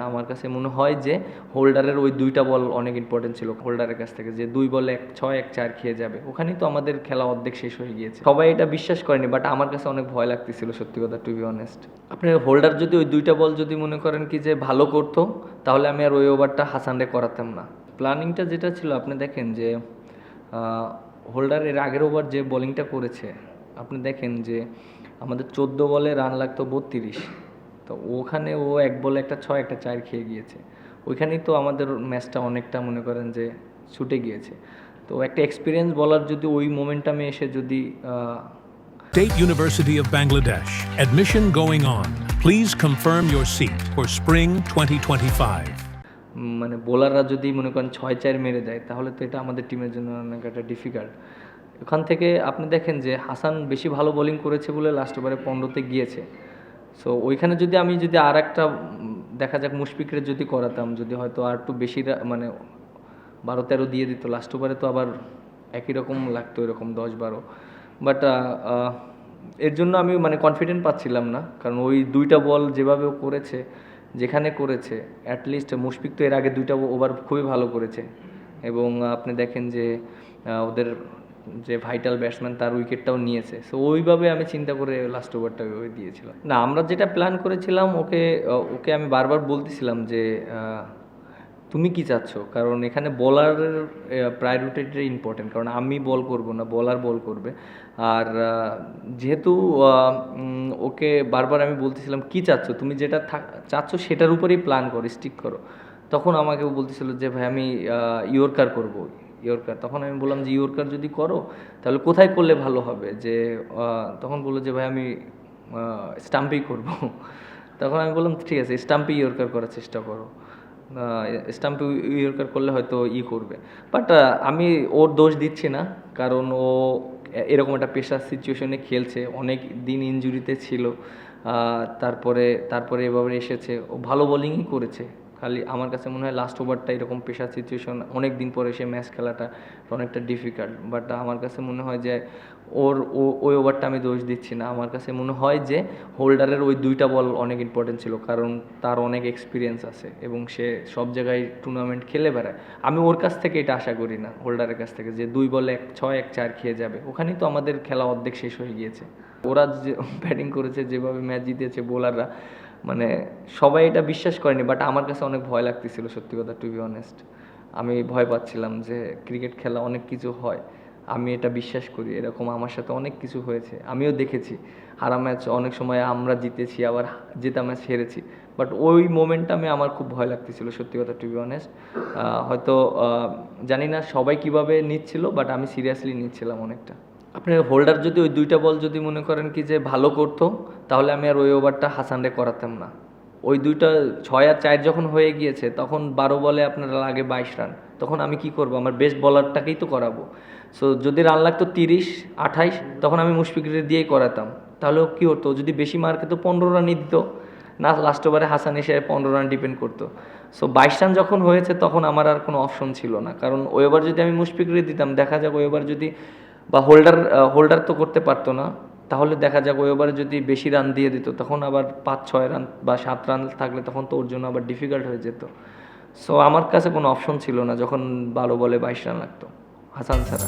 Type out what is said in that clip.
আমার কাছে মনে হয় যে হোল্ডারের ওই 2টা বল অনেক ইম্পর্টেন্ট ছিল হোল্ডারের কাছ থেকে, যে 2 বলে 6-1-4 খেয়ে যাবে। ওখানেই তো আমাদের খেলা অর্ধেক শেষ হয়ে গিয়েছে। সবাই এটা বিশ্বাস করেনি, বাট আমার কাছে অনেক ভয় লাগতেছিল সত্যি কথা, টু বি অনেস্ট। আপনার হোল্ডার যদি ওই 2টা বল যদি মনে করেন কি যে ভালো করতো, তাহলে আমি আর ওই ওভারটা হাসানরে করাতাম না। প্ল্যানিংটা যেটা ছিল, আপনি দেখেন যে হোল্ডার এর আগের ওভার যে বোলিংটা করেছে, আপনি দেখেন যে আমাদের 14 বলে রান লাগতো 32, তো ওখানে ও 1 বলে একটা 6-1-4 খেয়ে গিয়েছে। ওইখানেই তো আমাদের ম্যাচটা অনেকটা মনে করেন যে ছুটে গিয়েছে। তো একটা এক্সপিরিয়েন্স বলার যদি ওই মোমেন্টামে এসে যদি State University of Bangladesh. Admission going on. Please confirm your seat for spring 2025. মানে বোলাররা যদি মনে করেন 6-4 মেরে দেয়, তাহলে তো এটা আমাদের টিমের জন্য অনেক একটা ডিফিকাল্ট। ওখান থেকে আপনি দেখেন যে হাসান বেশি ভালো বোলিং করেছে বলে লাস্ট ওভারে 15তে গিয়েছে। সো ওইখানে যদি আমি যদি আর একটা দেখা যাক মুশফিকরে যদি করাতাম, যদি হয়তো আর একটু বেশি মানে 12-13 দিয়ে দিত, লাস্ট ওভারে তো আবার একই রকম লাগতো, এরকম 10-12। বাট এর জন্য আমি মানে কনফিডেন্ট পাচ্ছিলাম না, কারণ ওই 2টা বল যেভাবে ও করেছে, যেখানে করেছে, অ্যাটলিস্ট মুশফিক তো এর আগে 2টা ওভার খুবই ভালো করেছে। এবং আপনি দেখেন যে ওদের যে ভাইটাল ব্যাটসম্যান তার উইকেটটাও নিয়েছে। সো ওইভাবে আমি চিন্তা করে লাস্ট ওভারটা ওই দিয়েছিলাম। না, আমরা যেটা প্ল্যান করেছিলাম, ওকে আমি বারবার বলতেছিলাম যে তুমি কি চাচ্ছ, কারণ এখানে বলারের প্রায়োরিটিটা ইম্পর্টেন্ট, কারণ আমি বল করব না, বলার বল করবে। আর যেহেতু ওকে বারবার আমি বলতেছিলাম কি চাচ্ছ, তুমি যেটা চাচ্ছ সেটার উপরেই প্ল্যান করো, স্টিক করো। তখন আমাকে বলতেছিল যে ভাই আমি ইয়র্কার করব, ইয়র্কার। তখন আমি বললাম যে ইয়র্কার যদি করো তাহলে কোথায় করলে ভালো হবে, যে তখন বললো যে ভাই আমি স্টাম্পেই করব। তখন আমি বললাম ঠিক আছে, স্টাম্পে ইয়র্কার করার চেষ্টা করো, স্টাম্পে ইয়র্কার করলে হয়তো করবে। বাট আমি ওর দোষ দিচ্ছি না, কারণ ও এরকম একটা পেশার সিচুয়েশনে খেলছে, অনেক দিন ইনজুরিতে ছিল, তারপরে এভাবে এসেছে, ও ভালো বোলিংই করেছে। খালি আমার কাছে মনে হয় লাস্ট ওভারটা এরকম প্রেশার সিচুয়েশন অনেক দিন পরে এসে ম্যাচ খেলাটা অনেকটা ডিফিকাল্ট। বাট আমার কাছে মনে হয় যে ওই ওভারটা আমি দোষ দিচ্ছি না। আমার কাছে মনে হয় যে হোল্ডারের ওই 2টা বল অনেক ইম্পর্টেন্ট ছিল, কারণ তার অনেক এক্সপিরিয়েন্স আছে এবং সে সব জায়গায় টুর্নামেন্ট খেলে বেড়ায়। আমি ওর কাছ থেকে এটা আশা করি না, হোল্ডারের কাছ থেকে, যে 2 বলে 6-1-4 খেয়ে যাবে। ওখানেই তো আমাদের খেলা অর্ধেক শেষ হয়ে গিয়েছে। ওরা যে ব্যাটিং করেছে, যেভাবে ম্যাচ জিতেছে বোলাররা, মানে সবাই এটা বিশ্বাস করেনি, বাট আমার কাছে অনেক ভয় লাগতেছিল সত্যি কথা, টু বি অনেস্ট। আমি ভয় পাচ্ছিলাম যে ক্রিকেট খেলা অনেক কিছু হয়, আমি এটা বিশ্বাস করি, এরকম আমার সাথে অনেক কিছু হয়েছে, আমিও দেখেছি। হারা ম্যাচ অনেক সময় আমরা জিতেছি, আবার জেতা ম্যাচ হেরেছি। বাট ওই মোমেন্টামে আমার খুব ভয় লাগতেছিল সত্যি কথা, টু বি অনেস্ট। হয়তো জানি না সবাই কিভাবে নিচ্ছিল, বাট আমি সিরিয়াসলি নিচ্ছিলাম অনেকটা। আপনার হোল্ডার যদি ওই 2টা বল যদি মনে করেন কি যে ভালো করতো, তাহলে আমি আর ওই ওভারটা হাসানরে করাতাম না। ওই 2টা 6-4 যখন হয়ে গিয়েছে, তখন 12 বলে আপনার লাগে 22 রান, তখন আমি কি করব, আমার বেস্ট বলারটাকেই তো করাবো। সো যদি রান লাগতো 30-28, তখন আমি মুশফিকরে দিয়েই করাতাম। তাহলেও কী হতো, যদি বেশি মার্কে তো 15 রানই দিত না, লাস্ট ওভারে হাসান এসে 15 রান ডিপেন্ড করতো। সো 22 রান যখন হয়েছে, তখন আমার আর কোনো অপশন ছিল না, কারণ ওই ওভার যদি আমি মুশফিকরে দিতাম, দেখা যাক ওই ওভার যদি, বা হোল্ডার তো করতে পারতো না, তাহলে দেখা যাক ওই ওভারে যদি বেশি রান দিয়ে দিত, তখন আবার 5-6 রান বা 7 রান থাকলে তখন তো ওর জন্য আবার ডিফিকাল্ট হয়ে যেত। সো আমার কাছে কোনো অপশন ছিল না যখন 12 বলে 22 রান লাগতো হাসান ছাড়া।